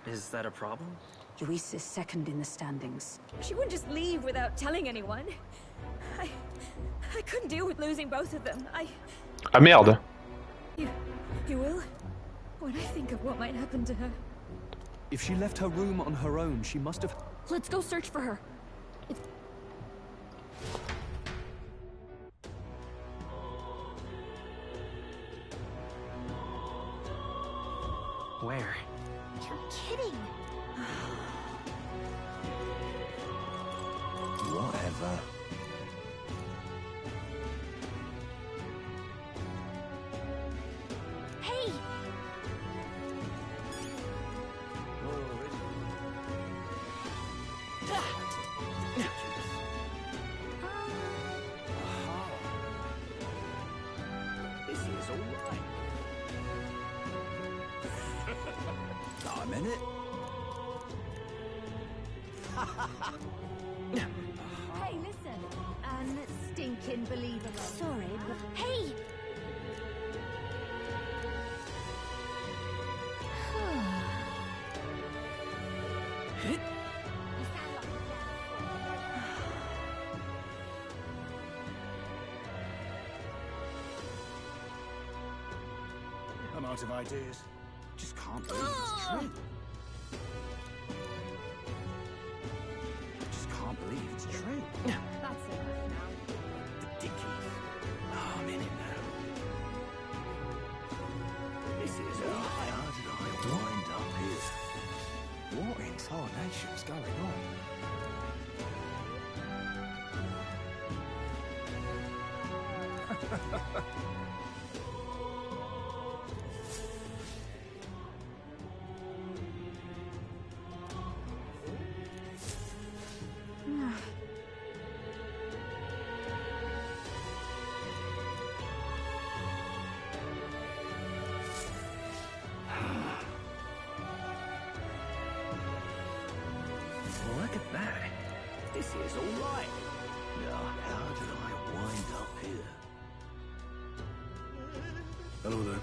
Is that a problem? Luis is second in the standings. She wouldn't just leave without telling anyone. I couldn't deal with losing both of them. Ah merde. You will? When I think of what might happen to her. If she left her room on her own, she must have... Let's go search for her. Where? You're kidding. Whatever. Hey! This is all right. I'm in it. Hey, listen. Stinking believer. Sorry, but... Hey! I'm out of ideas. Just can't believe it's true. Just can't believe it's true. That's enough now. Ridiculous. Oh, I'm in it now. This is all. How did I wind up here? What in tarnation's going on? Look at that. This is all right. Now, how did I wind up here? Hello there.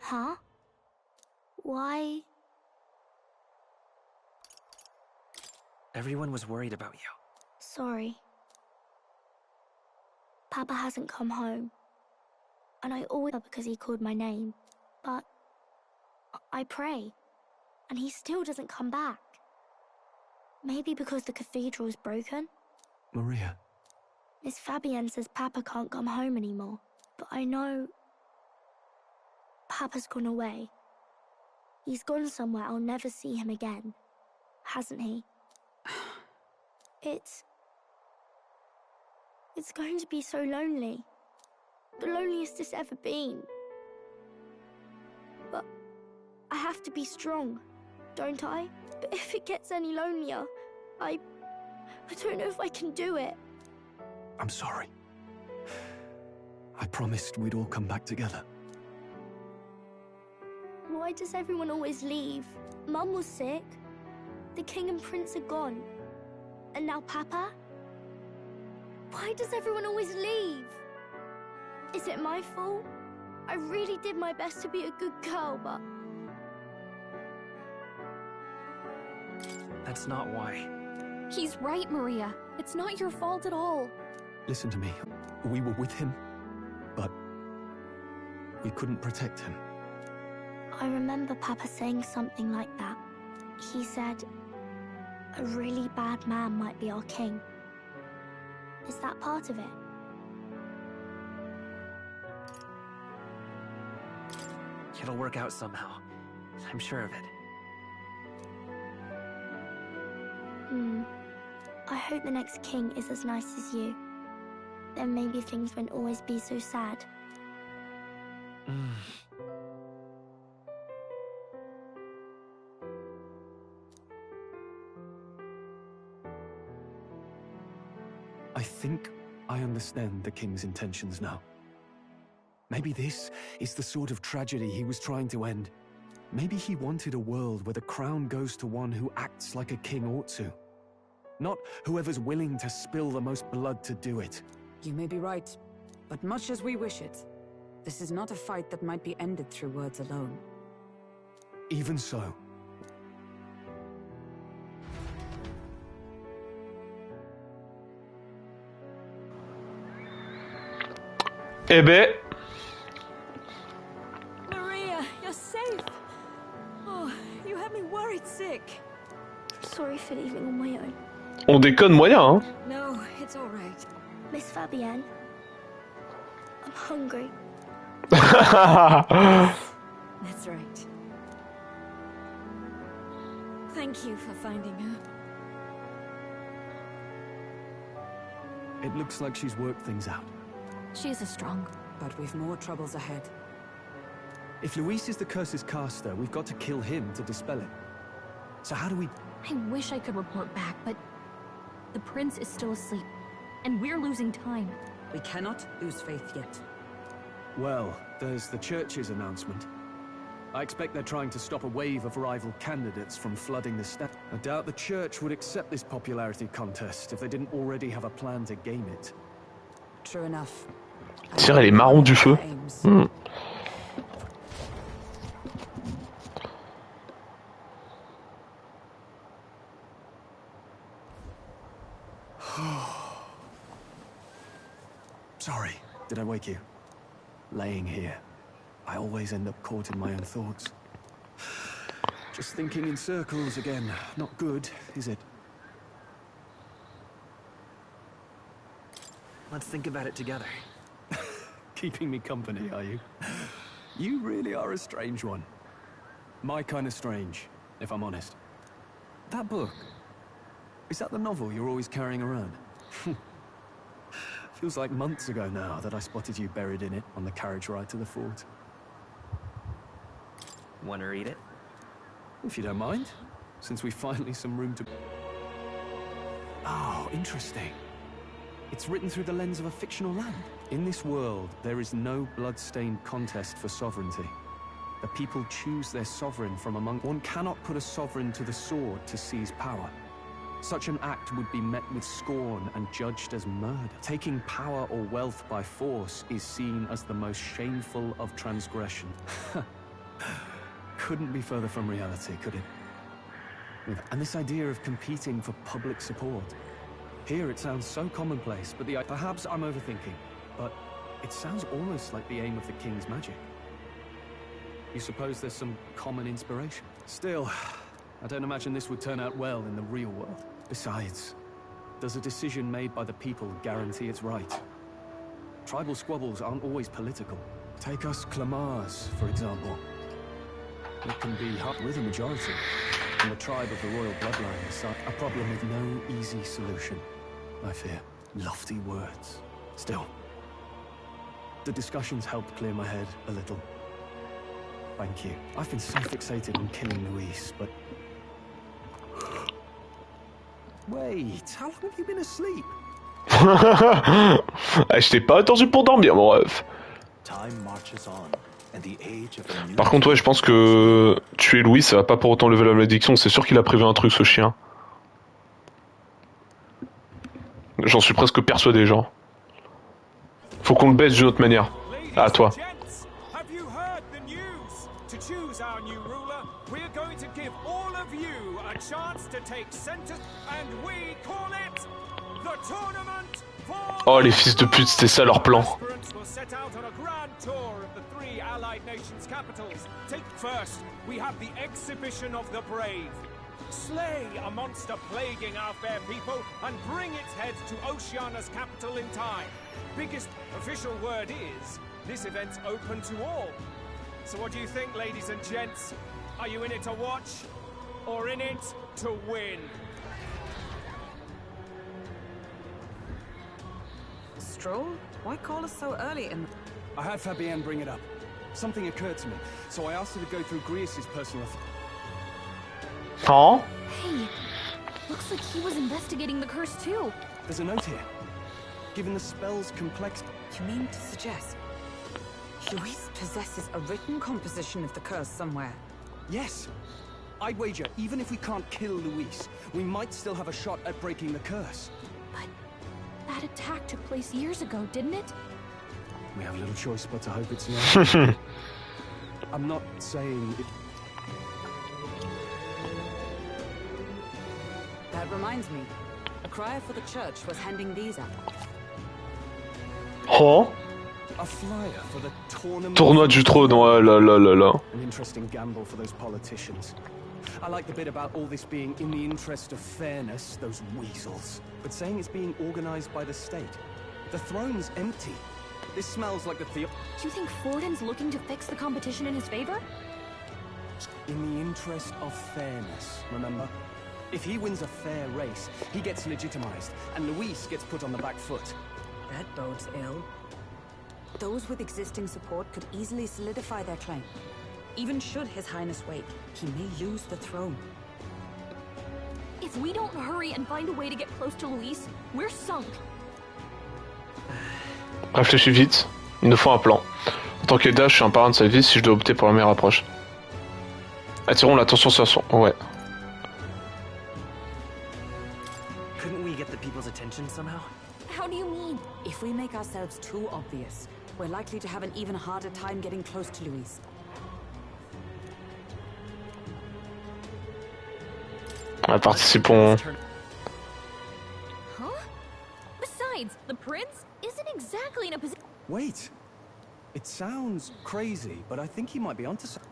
Huh? Why? Everyone was worried about you. Sorry. Papa hasn't come home. And I always because he called my name. But I pray. And he still doesn't come back. Maybe because the cathedral's broken? Maria. Miss Fabienne says Papa can't come home anymore. But I know... Papa's gone away. He's gone somewhere I'll never see him again. Hasn't he? It's going to be so lonely. The loneliest it's ever been. But I have to be strong, don't I? But if it gets any lonelier, I don't know if I can do it. I'm sorry. I promised we'd all come back together. Why does everyone always leave? Mum was sick. The king and prince are gone. And now Papa? Why does everyone always leave? Is it my fault? I really did my best to be a good girl, but... That's not why. He's right, Maria. It's not your fault at all. Listen to me. We were with him, but we couldn't protect him. I remember Papa saying something like that. He said, a really bad man might be our king. Is that part of it? It'll work out somehow. I'm sure of it. I hope the next king is as nice as you. Then maybe things won't always be so sad. I think I understand the king's intentions now. Maybe this is the sort of tragedy he was trying to end. Maybe he wanted a world where the crown goes to one who acts like a king ought to. Not whoever's willing to spill the most blood to do it. You may be right, but much as we wish it, this is not a fight that might be ended through words alone. Even so. Eh ben... Maria, you're safe. Oh, you had me worried sick. Sorry for leaving on my own. On déconne moyen, hein. No, it's all right. Miss Fabienne, I'm hungry. That's right. Thank you for finding her. It looks like she's worked things out. She's a strong. But we've more troubles ahead. If Luis is the curse's caster, we've got to kill him to dispel it. So how do we... I wish I could report back, but the prince is still asleep, and we're losing time. We cannot lose faith yet. Well, there's the church's announcement. I expect they're trying to stop a wave of rival candidates from flooding the state. I doubt the church would accept this popularity contest if they didn't already have a plan to game it. True enough. Tirer les marrons du feu. Sorry, did I wake you? Laying here, I always end up caught in my own thoughts. Just thinking in circles again. Not good, is it? Let's think about it together. Keeping me company, are you? You really are a strange one. My kind of strange, if I'm honest. That book, is that the novel you're always carrying around? Feels like months ago now that I spotted you buried in it on the carriage ride to the fort. Want to read it? If you don't mind, since we finally some room to... Oh, interesting. It's written through the lens of a fictional land. In this world, there is no blood-stained contest for sovereignty. The people choose their sovereign from among... One cannot put a sovereign to the sword to seize power. Such an act would be met with scorn and judged as murder. Taking power or wealth by force is seen as the most shameful of transgression. Couldn't be further from reality, could it? And this idea of competing for public support. Here it sounds so commonplace, but perhaps I'm overthinking, but it sounds almost like the aim of the king's magic. You suppose there's some common inspiration? Still, I don't imagine this would turn out well in the real world. Besides, does a decision made by the people guarantee it's right? Tribal squabbles aren't always political. Take us Clamars, for example. It can be hard with a majority, and the tribe of the royal bloodline is a problem with no easy solution, I fear. Lofty words. Still, the discussions helped clear my head a little. Thank you. I've been so fixated on killing Luis, but... Wait, how long have you been asleep? Je t'ai pas attendu pour dormir, mon ref. Par contre, ouais, je pense que tuer Louis, ça va pas pour autant lever la malédiction. C'est sûr qu'il a prévu un truc, ce chien. J'en suis presque persuadé, genre. Faut qu'on le baisse d'une autre manière. À toi. Oh, les fils de pute, c'était ça leur plan. Slay a monster plaguing our fair people and bring its head to Oceania's capital in time. Biggest official word is, this event's open to all. So what do you think, ladies and gents? Are you in it to watch, or in it to win? Stroll? Why call us so early in... I had Fabienne bring it up. Something occurred to me, so I asked her to go through Grius's personal... Oh? Hey, looks like he was investigating the curse too. There's a note here. given the spell's complex... You mean to suggest Luis possesses a written composition of the curse somewhere? Yes. I'd wager, even if we can't kill Luis, we might still have a shot at breaking the curse. But that attack took place years ago, didn't it? We have little choice but to hope it's not. I'm not saying it... That reminds me. A crier for the church was handing these out. Oh. A flyer for the tournament. Tournoi du trône, ouais, là, là, là, là. An interesting gamble for those politicians. I like the bit about all this being in the interest of fairness, those weasels. But saying it's being organized by the state. The throne's empty. This smells like the Do you think Forden's looking to fix the competition in his favor? In the interest of fairness, remember? If he wins a fair race, he gets legitimized, and Luis gets put on the back foot. That bodes ill. Those with existing support could easily solidify their claim. Even should His Highness wake, he may lose the throne. If we don't hurry and find a way to get close to Luis, we're sunk. Réfléchis vite, il nous faut un plan. En tant qu'Eda, je suis un parrain de sa vie si je dois opter pour la meilleure approche. Attirons l'attention sur son... Ouais. Couldn't we get the people's attention somehow? How do you mean? If we make ourselves too obvious, we're likely to have an even harder time getting close to Luis. Participons. Huh? Besides, the prince isn't exactly in a position. Wait. It sounds crazy, but I think he might be onto something.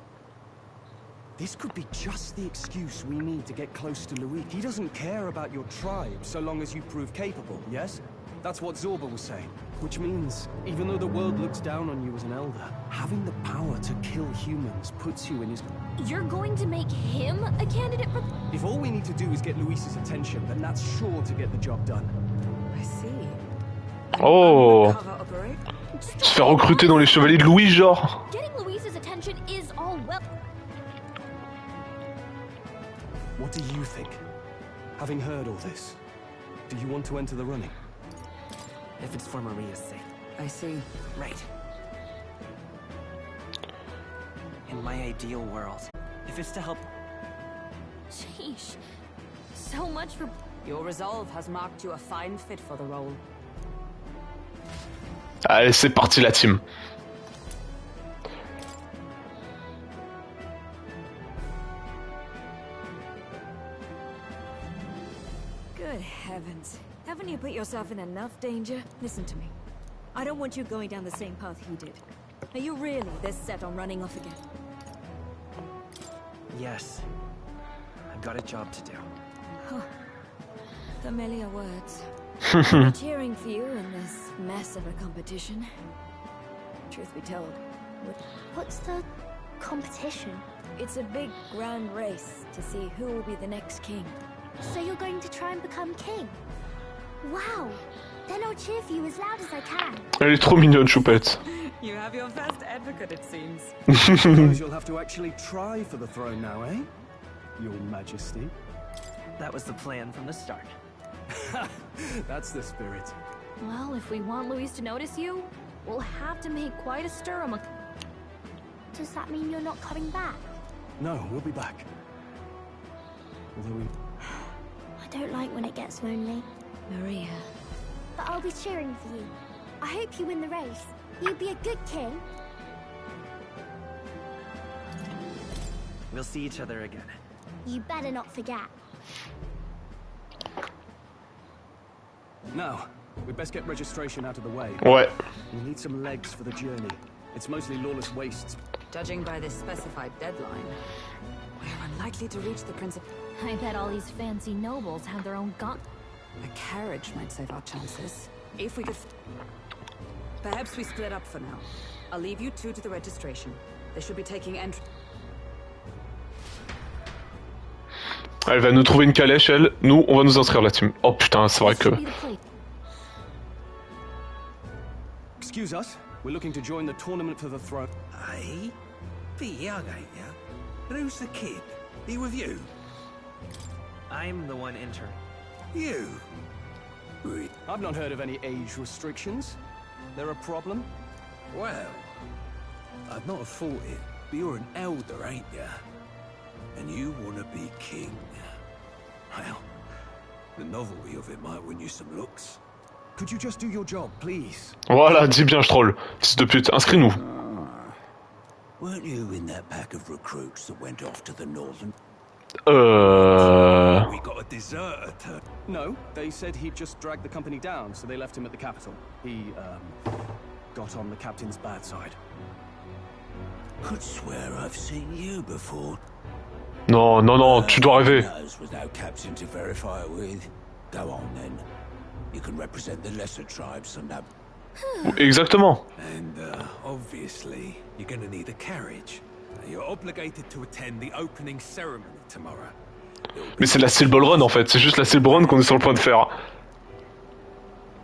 This could be just the excuse we need to get close to Luis. He doesn't care about your tribe so long as you prove capable, yes? That's what Zorba was saying. Which means, even though the world looks down on you as an elder, having the power to kill humans puts you in his... You're going to make him a candidate for... If all we need to do is get Luis's attention, then that's sure to get the job done. I see. Oh. Cover operate? Se faire recruter dans les chevaliers de Louis, genre. Getting Luis's attention is all well... What do you think? Having heard all this, do you want to enter the running? If it's for Maria's sake. I see. Right. In my ideal world, if it's to help... Sheesh. So much for... Your resolve has marked you a fine fit for the role. Allez, c'est parti la team. Good heavens. Haven't you put yourself in enough danger? Listen to me. I don't want you going down the same path he did. Are you really this set on running off again? Yes. I've got a job to do. Huh. Familiar words. I'm cheering for you in this mess of a competition. Truth be told, What's the competition? it's a big grand race to see who will be the next king. So you're going to try and become king? Wow! Then I'll cheer for you as loud as I can. Elle est trop mignonne, Choupette. You have your first advocate, it seems. Suppose you'll have to actually try for the throne now, eh? Your Majesty. That was the plan from the start. That's the spirit. Well, if we want Luis to notice you, we'll have to make quite a stir among... Does that mean you're not coming back? No, we'll be back. Although we... I don't like when it gets lonely. Maria. But I'll be cheering for you. I hope you win the race. You'd be a good king. We'll see each other again. You better not forget. Now, we'd best get registration out of the way. Ouais. We need some legs for the journey. It's mostly lawless wastes. Judging by this specified deadline, we're unlikely to reach the Prince of... I bet all these fancy nobles have their own gaunt... A carriage might save our chances. If we could... Perhaps we split up for now. I'll leave you two to the registration. They should be taking entry... Elle va nous trouver une calèche, elle. Nous, on va nous inscrire la team. Oh putain, c'est vrai que... Excuse us, we're looking to join the tournament for the throne. Aye? Bit young, ain't ya? But who's the kid? He with you? I'm the one entering. You? I've not heard of any age restrictions. They're a problem? Well, I'd not have thought it, but you're an elder, ain't ya? And you want to be king. Well, the novelty of it might win you some looks. Could you just do your job, please? Voilà, dis bien, je troll. Fils de pute, inscris-nous. Weren't you in that pack of recruits that went off to the northern? We got a deserter to... No, they said he'd just dragged the company down, so they left him at the capital. He, got on the captain's bad side. Could swear I've seen you before. Non, non, non, tu dois rêver. Without captain to verify it with. Go on then. You can represent the lesser tribes and that. Exactement. And obviously, you're gonna need a carriage. You're obligated to attend the opening ceremony tomorrow. Mais c'est la Silbol Run en fait, c'est juste la Silbol Run qu'on est sur le point de faire.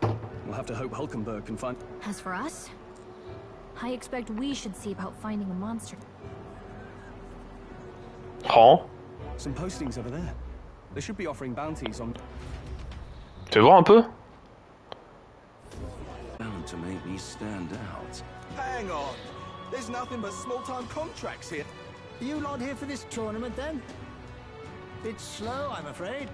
We'll have to hope Hulkenberg can find... As for us, I expect we should see about finding a monster. Oh. Some postings over there. They should be offering bounties on... Fais voir un peu. Bound to make me stand out. Hang on. There's nothing but small-time contracts here. Are you lot here for this tournament, then? Bit slow, I'm afraid.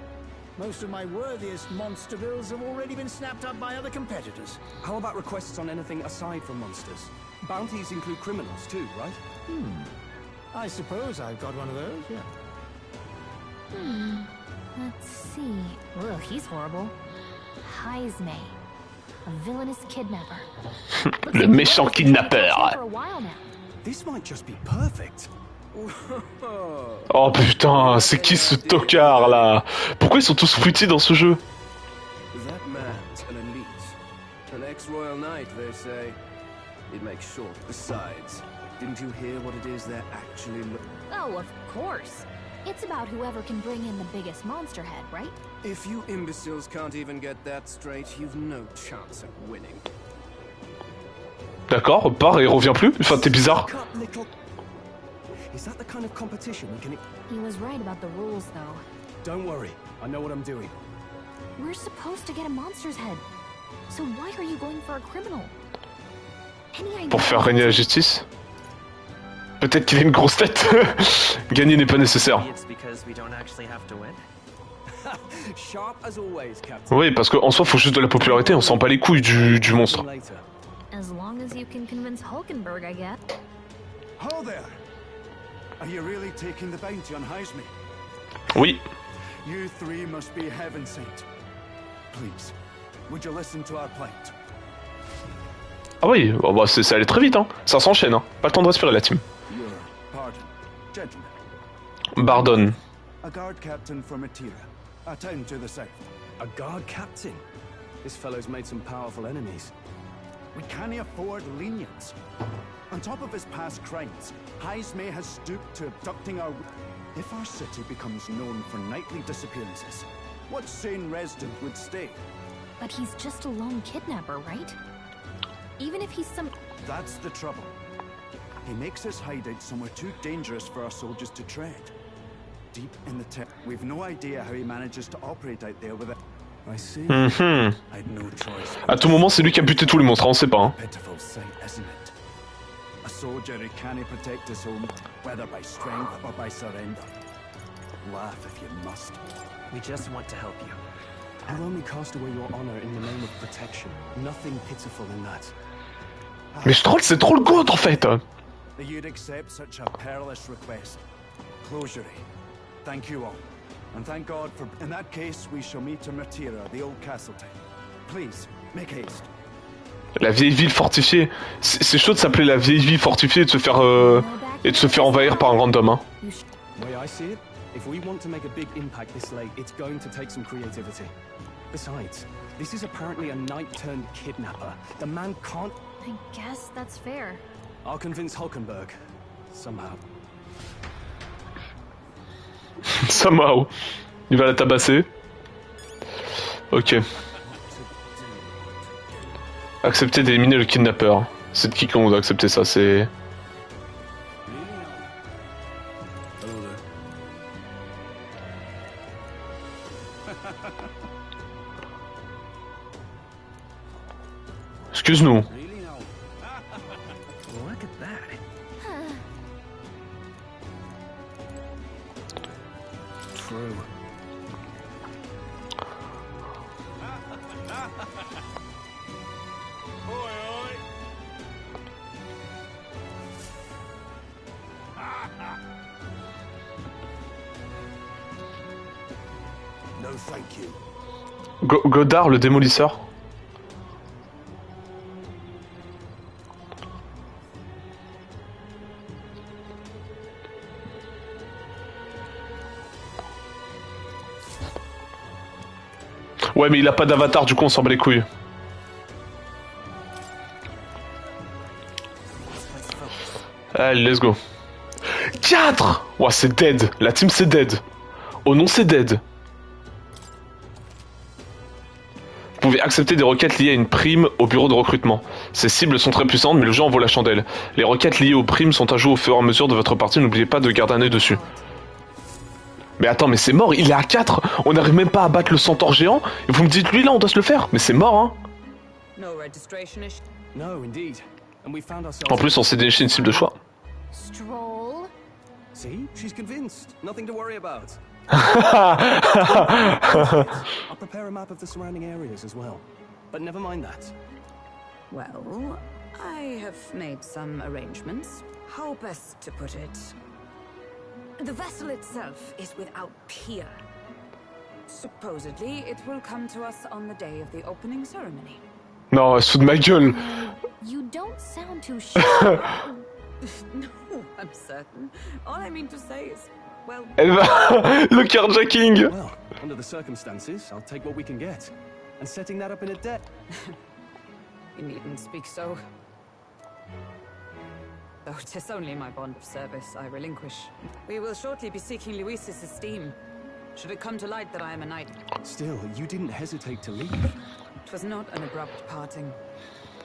Most of my worthiest monster bills have already been snapped up by other competitors. How about requests on anything aside from monsters? Bounties include criminals too, right? I suppose I've got one of those, yeah. Let's see. Ugh, he's horrible. Heisme. A villainous kidnapper. Le méchant kidnappeur. For a while now. This might just be perfect. Oh putain, c'est qui ce tocard là? Pourquoi ils sont tous fruitis dans ce jeu? That man's an elite. An ex-royal knight, they say. It makes short. Besides, didn't you hear what it is they're actually Oh, of course. It's about whoever can bring in the biggest monster head, right? If you imbeciles can't even get that straight, you've no chance at winning. D'accord, part et revient plus. Enfin, t'es bizarre. Is that the kind of competition we can... He was right about the rules, though. Don't worry, I know what I'm doing. We're supposed to get a monster's head. So why are you going for a criminal? Any idea? Pour faire régner la justice. Peut-être qu'il a une grosse tête. Gagner n'est pas nécessaire. Oui, parce qu'en soi, faut juste de la popularité. On sent pas les couilles du monstre. As long as you can convince Hulkenberg, I guess. Ho there! Are you really taking the bounty on Heisme? Oui. You three must be heaven sent. Please, would you listen to our plight? Ah oui, oh bah ça allait très vite, hein. Ça s'enchaîne, hein. Pas le temps de respirer la team. Pardon, gentlemen. Bardon. A guard captain from Atira, a town to the south. A guard captain? This fellow's made some powerful enemies. We can't afford lenience. On top of his past crimes, Heisme has stooped to abducting our... If our city becomes known for nightly disappearances, what sane resident would stay? But he's just a lone kidnapper, right? Even if he's some... That's the trouble. He makes his hideout somewhere too dangerous for our soldiers to tread. Deep in the tip, we've no idea how he manages to operate out there with it. I see. I'd no choice. À tout moment, c'est lui qui a buté tous les monstres, on sait pas. Hein. Pitiful sight, isn't it? A soldier who can't protect his home, whether by strength or by surrender. Laugh if you must. We just want to help you. I'll only cast away your honor in the name of protection. Nothing pitiful in that. Mais je troll, c'est trop le goût en fait. You'd accept such a perilous request. Closure. Thank you all. And thank God for... In that case, we shall meet in Matira, the old castle town. Please, make haste. La vieille ville fortifiée. C'est chaud de s'appeler la vieille ville fortifiée et de se faire envahir par un random. Hein. Way I see it, if we want to make a big impact this late, it's going to take some creativity. Besides, this is apparently a knight-turned-kidnapper. The man can't... I guess that's fair. I'll convince Hulkenberg. Somehow. Somehow. Il va la tabasser. Ok. Accepter d'éliminer le kidnappeur. C'est de qui qu'on doit accepter ça? C'est... Excuse-nous. Look at that. True. No, thank you. Godard, le démolisseur. Ouais, mais il a pas d'avatar, du coup on s'en bat les couilles. Allez, let's go. 4. Ouah, c'est dead. La team c'est dead. Oh non, c'est dead. Vous pouvez accepter des requêtes liées à une prime au bureau de recrutement. Ces cibles sont très puissantes, mais le jeu en vaut la chandelle. Les requêtes liées aux primes sont à jouer au fur et à mesure de votre partie, n'oubliez pas de garder un œil dessus. Mais attends, mais c'est mort, il est à 4. On n'arrive même pas à battre le centaure géant. Et vous me dites, lui là, on doit se le faire. Mais c'est mort, hein. No, indeed. And we found ourselves. En plus, on s'est déniché une cible de choix. Stroll. See, she's convinced. Nothing to worry about. I'll prepare a map of the surrounding areas as well. But never mind that. Well, I have made some arrangements. How best to put it? The vessel itself is without peer. Supposedly, it will come to us on the day of the opening ceremony. Non, elle se fout de ma gueule. You don't sound too sure. No, I'm certain. All I mean to say is, well... Elle va... Le carjacking. Well, under the circumstances, I'll take what we can get. And setting that up in a debt. You needn't speak so. Though it is only my bond of service I relinquish. We will shortly be seeking Luis's esteem. Should it come to light that I am a knight. Still, you didn't hesitate to leave. It was not an abrupt parting.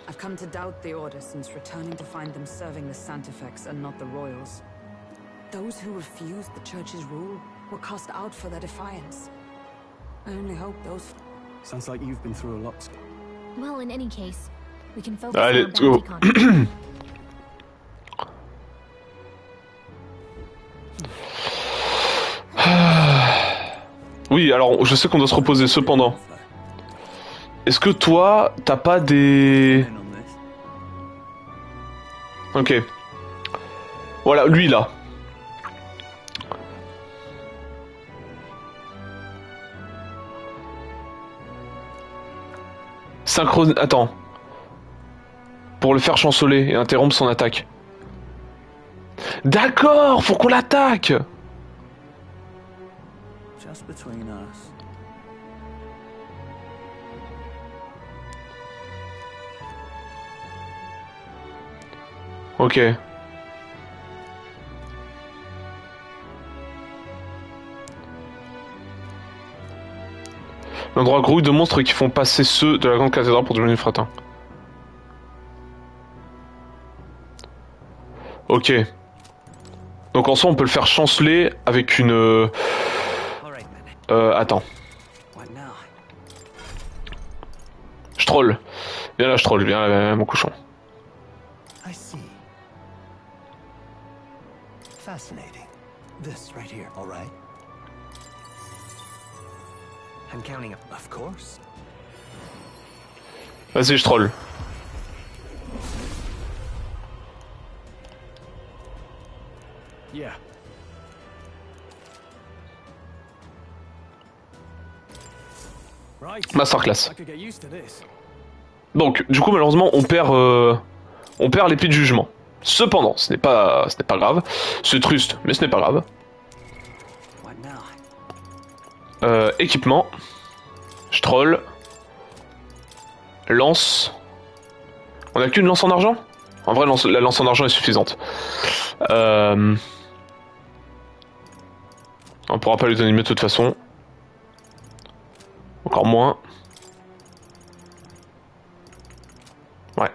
I've come to doubt the Order since returning to find them serving the Santafex and not the Royals. Those who refused the Church's rule were cast out for their defiance. I only hope those... Sounds like you've been through a lot. Well, in any case, we can focus Allez, on let's go. bounty content. Oui, alors je sais qu'on doit se reposer, cependant. Est-ce que toi, t'as pas des... Ok. Voilà, lui là. Synchrone... Attends. Pour le faire chanceler et interrompre son attaque. D'accord, faut qu'on l'attaque. Just between us. Ok. L'endroit grouille de monstres qui font passer ceux de la grande cathédrale pour devenir fratin. Ok. Donc en soi on peut le faire chanceler avec une... attends. Je troll. Viens là, je troll. Viens là, mon cochon. I see. Fascinating. This right here, all right? I'm counting. Of course. Vas-y, je troll. Yeah. Right. Masterclass. I could get used to this. Donc, du coup, malheureusement, on perd l'épée de jugement. Cependant, ce n'est pas grave. C'est triste, mais ce n'est pas grave. Équipement. Je troll. Lance. On a qu'une lance en argent? En vrai, la lance en argent est suffisante. On pourra pas lui donner mieux de toute façon. Encore moins. Ouais.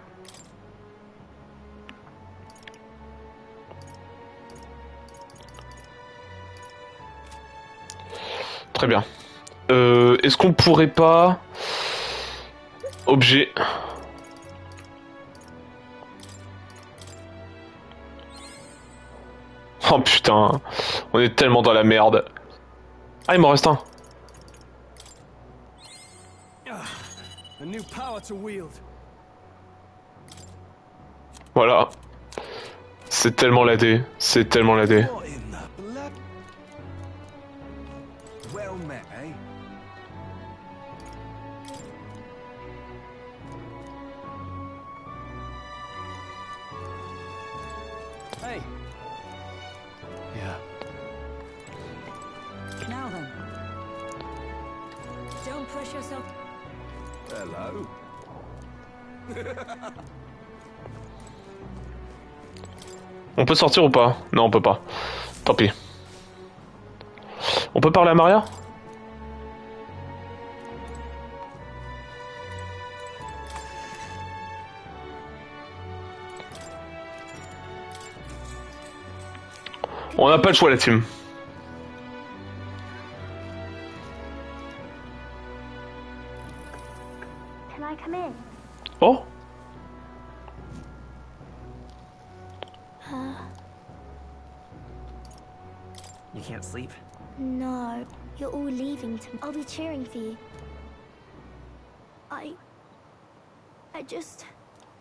Très bien. Est-ce qu'on pourrait pas... Objet. Oh putain, on est tellement dans la merde. Ah, il m'en reste un. A new power to wield. Voilà. C'est tellement ladé. C'est tellement ladé. What in the blood? Well met, eh? Hey. Yeah. Now then. Don't push yourself. Hello. On peut sortir ou pas? Non, on peut pas. Tant pis. On peut parler à Maria? On n'a pas le choix, la team. Can I come in? Oh? You can't sleep? No, you're all leaving to. I'll be cheering for you. I just.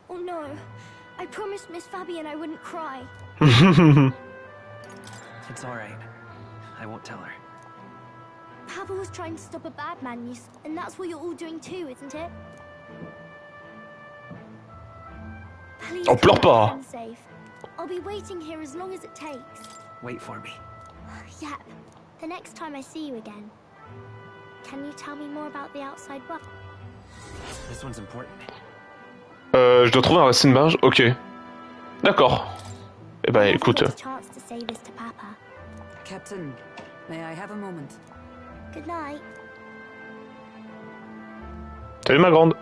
Oh no. I promised Miss Fabian I wouldn't cry. It's alright. I won't tell her. Papa was trying to stop a bad man, and that's what you're all doing too, isn't it? Please Oh, pleure pas. keep them safe. I'll be waiting here as long as it takes. Wait for me. Yep. The next time I see you again. Can you tell me more about the outside world? This one's important. Je dois trouver un racine marge. Ok. D'accord. Eh ben, I never écoute. got a chance to say this to Papa. Captain, may I have a moment? Good night. Salut ma grande.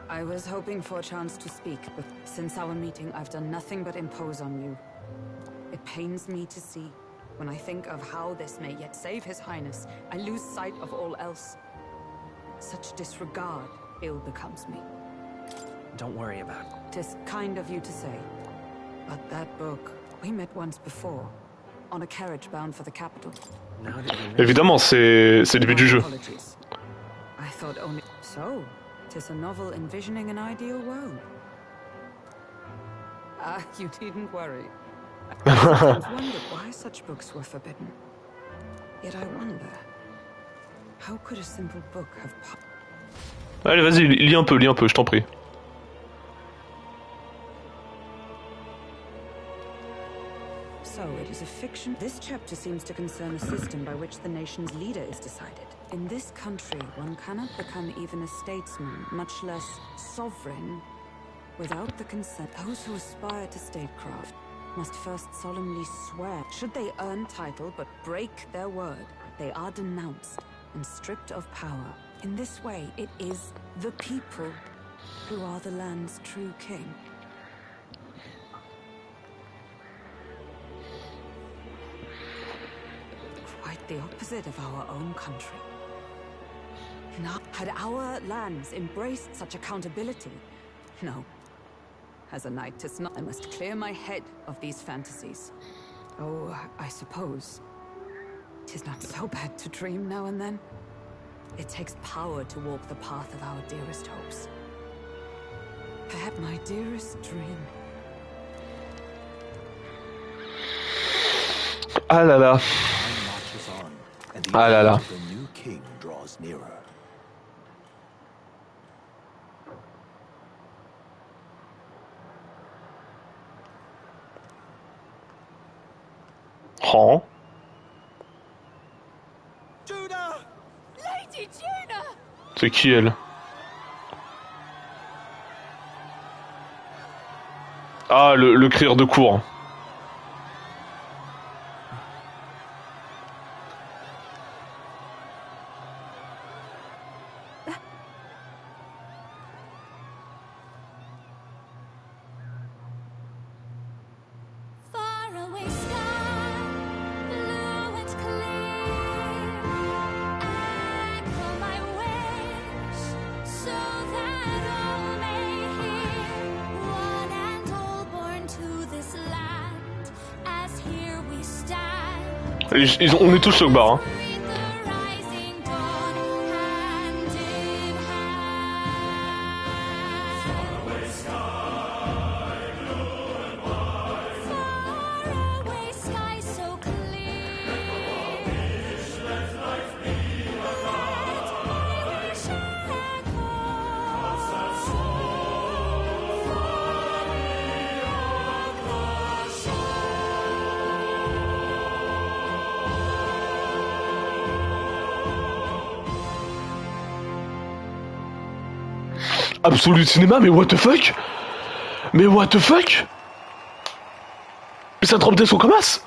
I was hoping for a chance to speak, but since our meeting, I've done nothing but impose on you. It pains me to see. When I think of how this may yet save His Highness, I lose sight of all else. Such disregard ill becomes me. Don't worry about it. 'Tis kind of you to say. But that book, we met once before, on a carriage bound for the capital. Now that you know, Évidemment, c'est le début du jeu. Apologies. I thought only... So, 'tis a novel envisioning an ideal world. Ah, you needn't worry. I've wondered why such books were forbidden. Yet I wonder, how could a simple book have... Allez, vas-y, lis un peu, je t'en prie. So, it is a fiction. This chapter seems to concern a system by which the nation's leader is decided. In this country, one cannot become even a statesman, much less sovereign, without the consent. Those who aspire to statecraft must first solemnly swear. Should they earn title but break their word, they are denounced and stripped of power. In this way, it is the people who are the land's true king. Quite the opposite of our own country. Now, had our lands embraced such accountability? No. As a knight, 'tis not. I must clear my head of these fantasies. Oh, I suppose 'tis not so bad to dream now and then. It takes power to walk the path of our dearest hopes. Perhaps my dearest dream. Ah là là. Ah là là. The new king draws nearer. Oh. Juna! Lady Juna! C'est qui elle? Ah, le crieur de cour. Faraway sky, blue and clear. Echo my wish, so that all may hear. One and all born to this land. On est tous choc bar. Hein. Absolu cinéma, mais what the fuck? Mais what the fuck? Mais ça drop des sons comme as?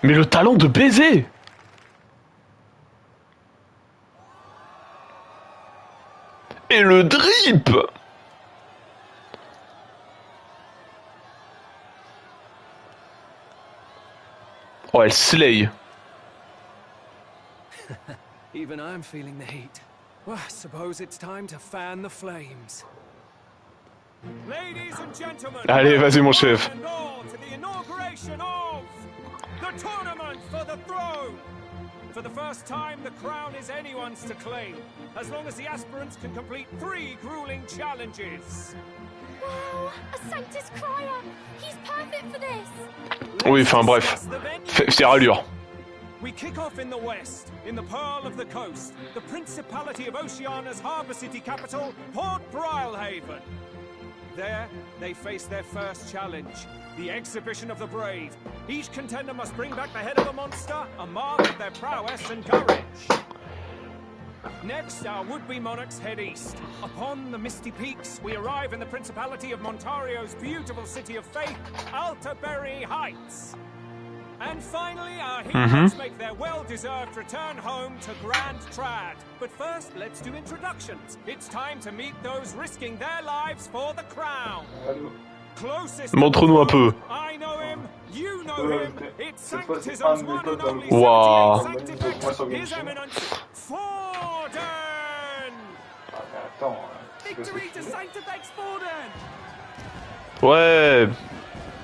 Mais le talent de baiser! Et le drip! Oh, elle slay. Even I'm feeling the heat. Well, I suppose it's time to fan the flames. Ladies and gentlemen, allez, vas-y mon chef. to the inauguration of the tournament for the throne. For the first time, the crown is anyone's to claim, as long as the aspirants can complete 3 grueling challenges. Wow, a Sanctus Crier! He's perfect for this! Oui, enfin bref, faire allure. We kick off in the west, in the Pearl of the Coast, the Principality of Oceania's harbour city capital, Port Brilehaven. There, they face their first challenge, the Exhibition of the Brave. Each contender must bring back the head of a monster, a mark of their prowess and courage. Next, our would-be monarchs head east. Upon the misty peaks, we arrive in the Principality of Montario's beautiful city of faith, Altaberry Heights. And finally, our heroes make their well-deserved return home to Grand Trad. But first, let's do introductions. It's time to meet those risking their lives for the crown. Closest. Montre-nous un peu. I know him, you know him. It's Sanctism's one and only Wow. Sanctifex, His Eminence Forden. Victory to Sanctifex Forden. Ouais.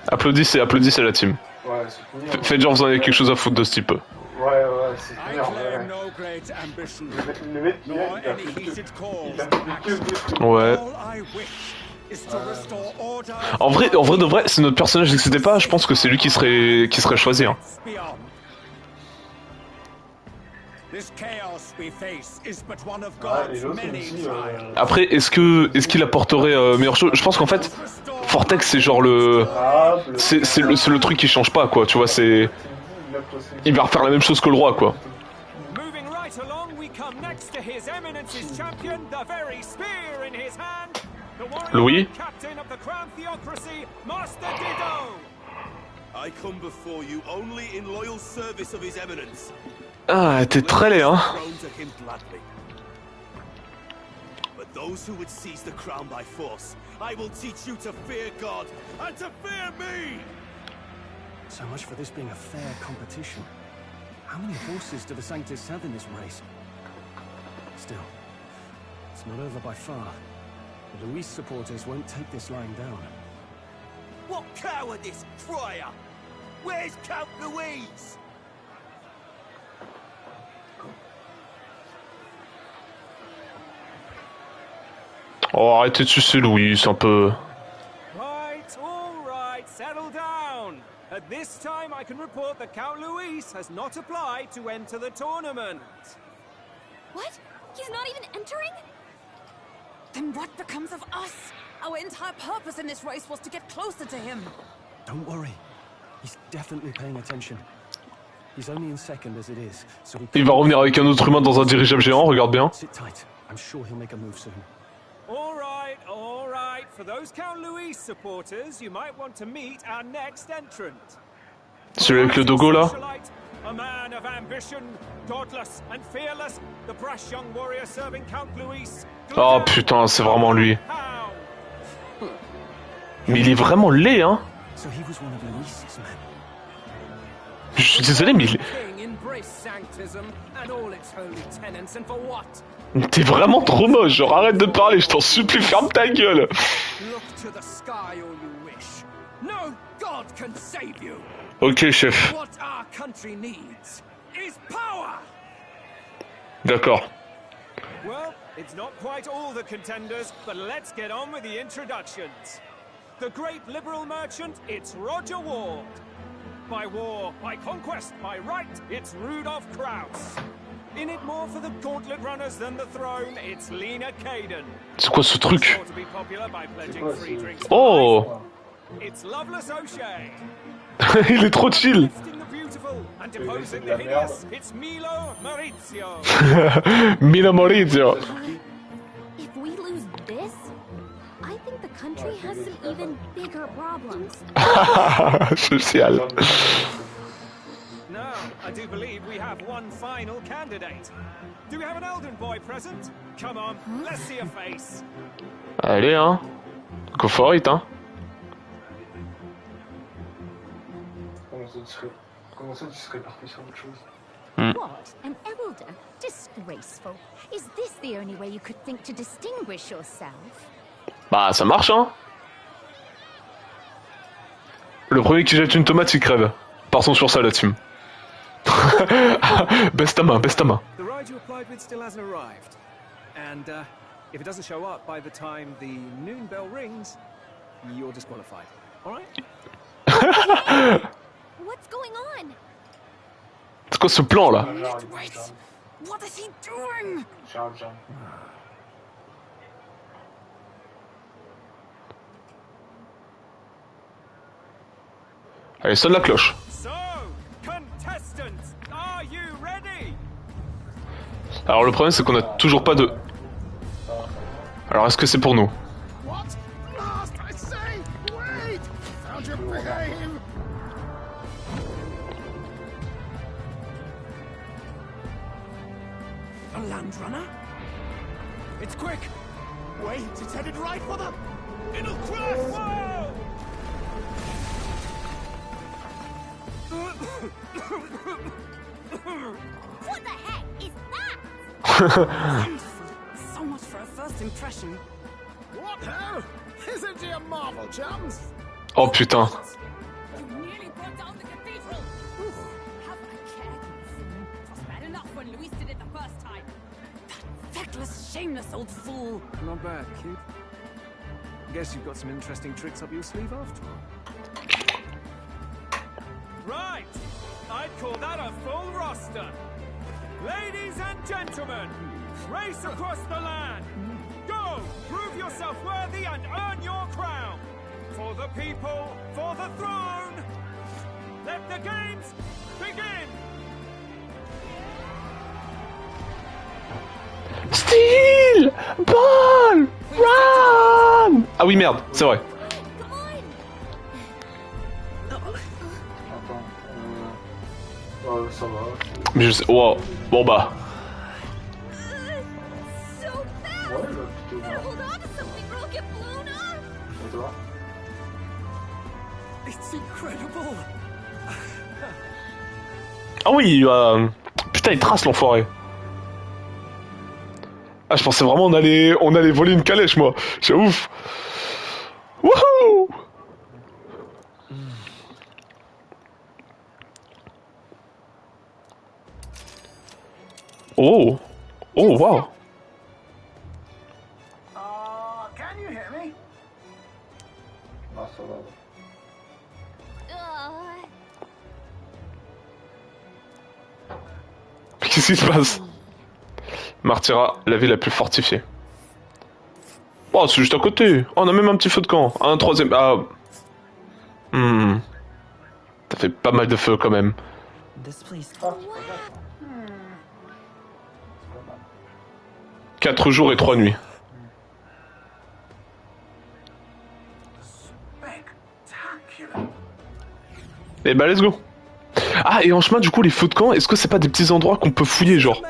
Applaudissez la team. Ouais, c'est fini. Faites genre vous en avez quelque chose à foutre de ce type. Ouais, c'est fini en vrai. Le mec, il a fait que ouais. En vrai de vrai, si notre personnage n'existait pas, je pense que c'est lui qui serait choisi. Hein. Après, est-ce qu'il apporterait meilleure chose? Je pense qu'en fait, Vortex c'est genre c'est le truc qui change pas quoi, tu vois, c'est il va refaire la même chose que le roi quoi. Louis. Ah, t'es très laid, hein. Those who would seize the crown by force, I will teach you to fear God and to fear me! So much for this being a fair competition. How many horses do the Sanctists have in this race? Still, it's not over by far. The Luis supporters won't take this lying down. What cowardice, Friar! Where's Count Louise? Oh, arrêtez de sucer Louis, un peu. Right, all right, settle down. At this time, I can report that Count Luis has not applied to enter the tournament. What? He's not even entering? Then what becomes of us? Our entire purpose in this race was to get closer to him. Don't worry. He's definitely paying attention. He's only in second as it is, so Il va revenir avec un autre humain dans un dirigeable géant, regarde bien. Sit tight. I'm sure he'll make a move soon. All right, all right. For those Count Luis supporters, you might want to meet our next entrant. Celui avec le dogo là. A man of ambition, godless and fearless, the brash young warrior serving Count Luis. Oh putain, c'est vraiment lui. Mais il est vraiment laid, hein. Je suis désolé, mais il... T'es vraiment trop moche, genre arrête de parler, je t'en supplie, ferme ta gueule. Look to the sky all you wish. No god can save you. Ok, chef. What our country needs is power. D'accord. Well, it's not quite all the contenders, but let's get on with the introductions. The great liberal merchant, it's Roger Ward. By war, by conquest, by right, it's Rudolph Krauss. In it more for the gauntlet runners than the throne, it's Lena Caden. C'est quoi ce truc? Sure to be popular by pledging free drinks for Oh. life. It's Loveless O'Shea. Il est trop chill. Lifting the beautiful and deposing the hideous, it's Milo Maurizio. Milo Maurizio. If we lose this, I think the country has some even bigger problems. Social. Now, I do believe we have one final candidate. Do we have an Elden boy present? Come on, let's see a face. Allez, hein. Go for it, hein. Comment ça, tu serais parti sur autre chose? What? An elder? Disgraceful. Is this the only way you could think to distinguish yourself? Bah, ça marche, hein. Le premier qui jette une tomate, il crève. Partons sur ça, la team. Baisse ta main, baisse ta main. The ride you applied with still hasn't arrived. And if it doesn't show up by the time the noon bell rings, you're disqualified. All right? What's going on? C'est quoi ce plan là? What is he doing? Allez, sonne la cloche. So, contestants, are you ready? Alors le problème c'est qu'on a toujours pas de... Alors est-ce que c'est pour nous? What? Last, I say! Wait! How'd you behave? A land runner? It's quick! Wait, it's headed right for them! It'll crash! Whoa! What the heck is that? So much for a first impression. What now? Isn't he a marvel, chums? Oh putain. You nearly brought down the cathedral! Have a care, fool. It was bad enough when Luis did it the first time. Feckless, shameless old fool. Not bad, kid. Guess you've got some interesting tricks up your sleeve after all. Right! I'd call that a full roster. Ladies and gentlemen, race across the land. Go! Prove yourself worthy and earn your crown. For the people, for the throne. Let the games begin! Steel! Ball! Run! Ah oui merde, c'est vrai. Ça va. Mais je sais... Wow. Bon bah. Ouais, plutôt bien. Et toi? It's incredible! Ah oui, putain il trace l'enfoiré. Ah je pensais vraiment on allait voler une calèche moi. C'est ouf. Wouhou! Oh! Oh wow! Can you hear me? Non, ça va. Qu'est-ce qui se passe? Martyra, la ville la plus fortifiée. Oh, c'est juste à côté. Oh, on a même un petit feu de camp. Un troisième. Ah. Ça fait pas mal de feu quand même. 4 jours et 3 nuits. Et bah, let's go. Ah, et en chemin, du coup, les feux de camp, est-ce que c'est pas des petits endroits qu'on peut fouiller, genre?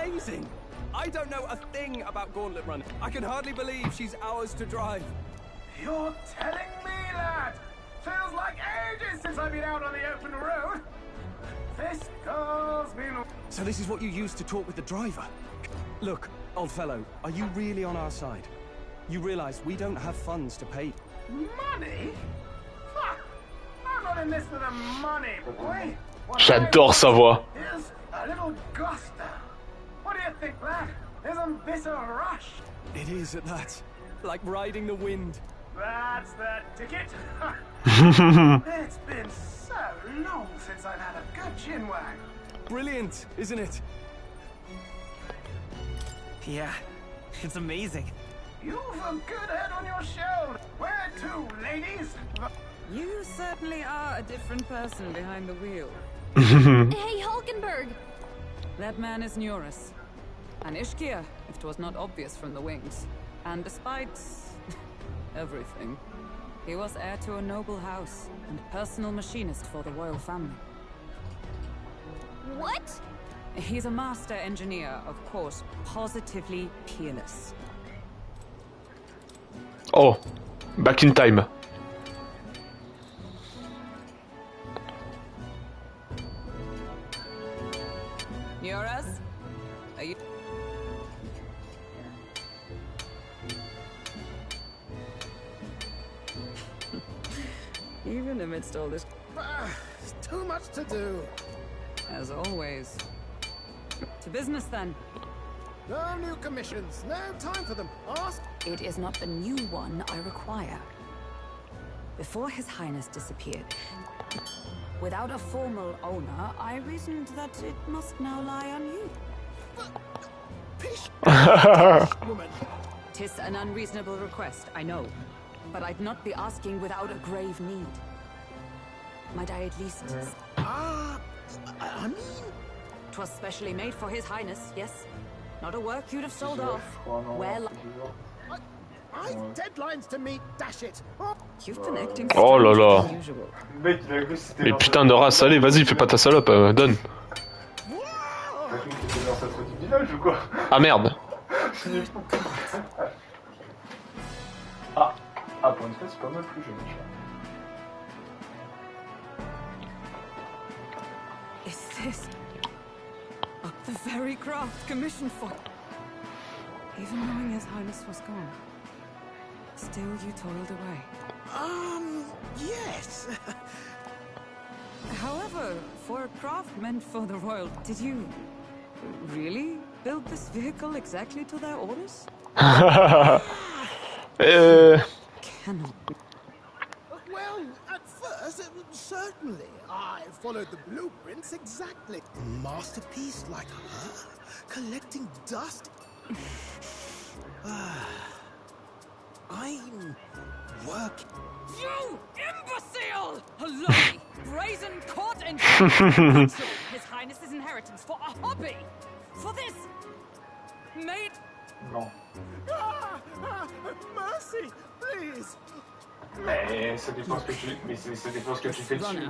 I don't know a thing about gauntlet running. I can hardly believe she's ours to drive. You're telling me that? Feels like ages since I've been out on the open road. This girl's been... So this is what you used to talk with the driver? Look, Old fellow, are you really on our side? You realize we don't have funds to pay. Money? Fuck! I'm not in this for the money, boy. J'adore sa voix. Here's a little guster. What do you think, lad? Isn't this a rush? It is at that. Like riding the wind. That's the ticket. It's been so long since I've had a good chinwag. Brilliant, isn't it? Yeah, it's amazing. You've a good head on your shoulder. Where to, ladies? You certainly are a different person behind the wheel. Hey, Hulkenberg! That man is Neurus. An Ishkia, if 'twas not obvious from the wings. And despite everything, he was heir to a noble house and personal machinist for the royal family. What? He's a master engineer, of course, positively peerless. Oh, back in time. Neurus? Are you... Even amidst all this... It's too much to do. As always. To business, then. No new commissions. No time for them. Ask. It is not the new one I require. Before His Highness disappeared, without a formal owner, I reasoned that it must now lie on you. Woman. 'Tis an unreasonable request, I know. But I'd not be asking without a grave need. Might I at least... I mean... 'Twas specially made for His Highness, yes? Not a work you'd have sold off. Well... I've deadlines to meet, dash it! You've been acting Oh là là. strange as usual. Mais putain de race, allez, vas-y, fais pas ta salope, donne. T'as cru que t'étais l'ancêtre du village ou quoi? Ah merde. Ah, pour une fois, c'est pas mal plus jeune, tu vois. Is this... the very craft commissioned for... Even knowing His Highness was gone, still you toiled away. Yes. However, for a craft meant for the royal, did you really build this vehicle exactly to their orders? Cannot. Well, at first, certainly. I followed the blueprints exactly. Masterpiece like her? Collecting dust? I'm working. You imbecile! Hello, brazen court and His Highness's inheritance for a hobby. For this made. Non. Mercy, please. Mais ça dépend ce que tu, ça dépend ce que tu fais dessus.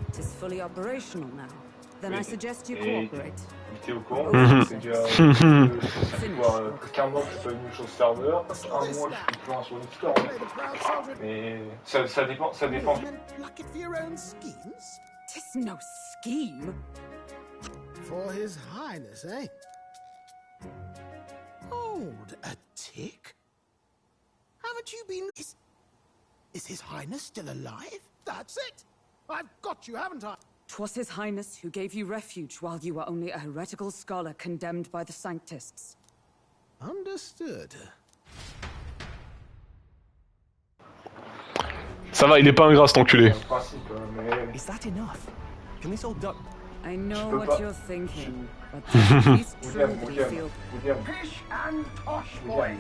It is fully operational now. Then I suggest you cooperate. T'es au courant, c'est déjà qu'un mois que je peux venu sur le serveur, un mois que je peux plus un sur Discord. Mais ça dépend. Tis no scheme. For His Highness, eh? Hold a tick. Haven't you been... Is His Highness still alive? That's it! I've got you, haven't I? 'Twas His Highness who gave you refuge while you were only a heretical scholar condemned by the Sanctists. Understood. Ça va, il est pas ingrat cet enculé. Is that enough? Can this all duck? I know what you're thinking, but at least true that you feel... Pish and tosh, boy.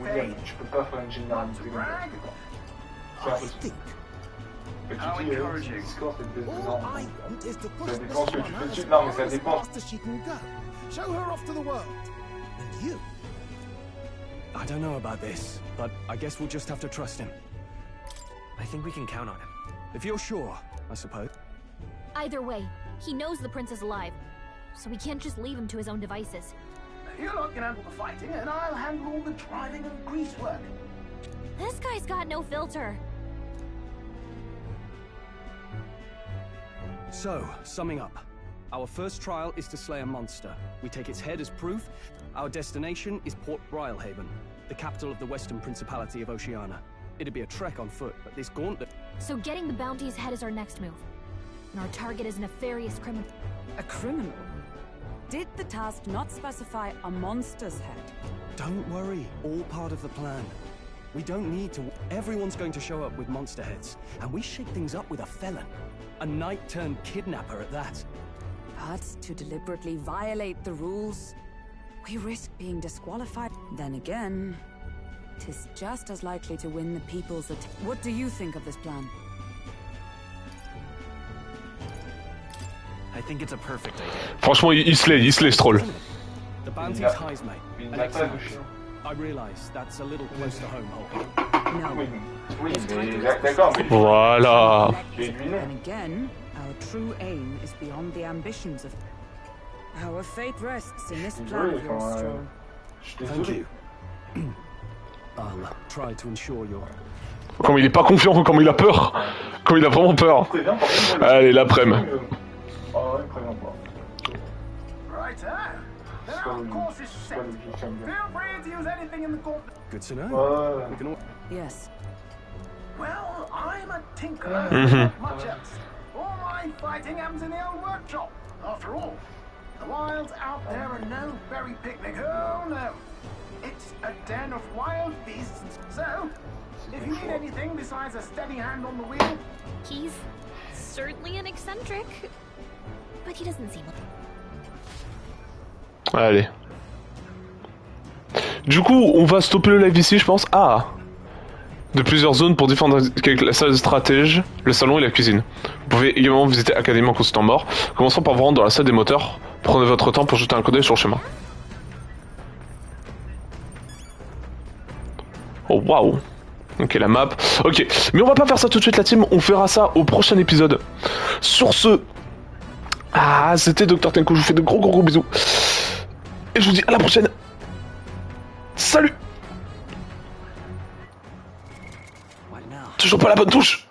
William, tu peux pas faire une généralité. C'est impossible. Mais tu dis, Discord, c'est des non. Ça dépend ce que tu fais dessus. Non, mais ça dépend. Show her off to the world. And you? I don't know about this, but I guess we'll just have to trust him. I think we can count on him. If you're sure, I suppose. Either way, he knows the prince is alive, so we can't just leave him to his own devices. You lot can handle the fighting, and I'll handle all the driving and grease work. This guy's got no filter. So, summing up, Our first trial is to slay a monster. We take its head as proof. Our destination is Port Rylhaven, the capital of the Western Principality of Oceania. It'd be a trek on foot, but this gauntlet... So getting the bounty's head is our next move. And our target is a nefarious criminal. A criminal? Did the task not specify a monster's head? Don't worry, all part of the plan. We don't need to... Everyone's going to show up with monster heads, and we shake things up with a felon. A knight-turned-kidnapper at that. But to deliberately violate the rules, we risk being disqualified. Then again, 'tis just as likely to win the people's What do you think of this plan? I think it's a perfect idea. Franchement, il se l'est, Stroll. The bounty's highs, mate. And excellent. I realize that's a little close to home, Hulk. No. Oui, mais d'accord, mais... Voilà. And again, our true aim is beyond the ambitions of... Our fate rests in this plan of yours, Stroll. Thank you. I'll try to ensure your... Comme il est pas confiant, comme il a peur. Comme il a vraiment peur. Allez, l'après-midi. Good to know. Yes. Well, I'm a tinkerer, not much else. All my fighting happens in the old workshop. After all, the wilds out there are no berry picnic. Oh no. It's a den of wild beasts. So, if you need anything besides a steady hand on the wheel... He's certainly an eccentric, but he doesn't seem... Allez. Du coup, on va stopper le live ici, je pense. Ah, de plusieurs zones pour défendre la salle de stratège, le salon et la cuisine. Vous pouvez également visiter Académie en consultant mort. Commençons par vous rendre dans la salle des moteurs. Prenez votre temps pour jeter un coup d'œil sur le chemin. Oh waouh. Ok, la map. Ok, mais on va pas faire ça tout de suite, la team. On fera ça au prochain épisode. Sur ce, c'était Dr Tenko. Je vous fais de gros bisous. Et je vous dis à la prochaine. Salut. Toujours pas la bonne touche.